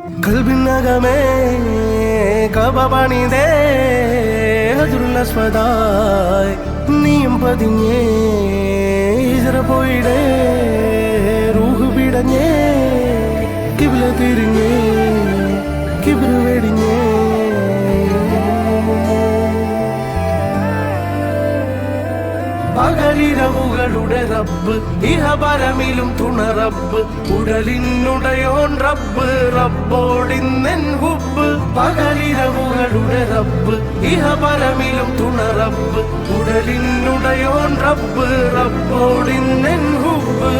കൽബിനകമേ കബപണിതേ ഹജറുൽ നീയും പതിഞ്ഞേ ഇജറ പോയിടേ റൂഹ് പിടഞ്ഞേ കിബില തിരിഞ്ഞേ കിബിറ വെടിഞ്ഞേ പകലിരവുകളുടെ റബ്ബ് ഇഹപരമിലും തുണ റബ്ബ് ഉടലിനുടയോൻ റബ്ബ് റബ്ബോടിന്നെൻ ഹുബ്ബ് പകലിരവുകളുടെ റബ്ബ് ഇഹപരമിലും തുണ റബ്ബ് ഉടലിനുടയോൻ റബ്ബ് റബ്ബോടിന്നെൻ ഹുബ്ബ്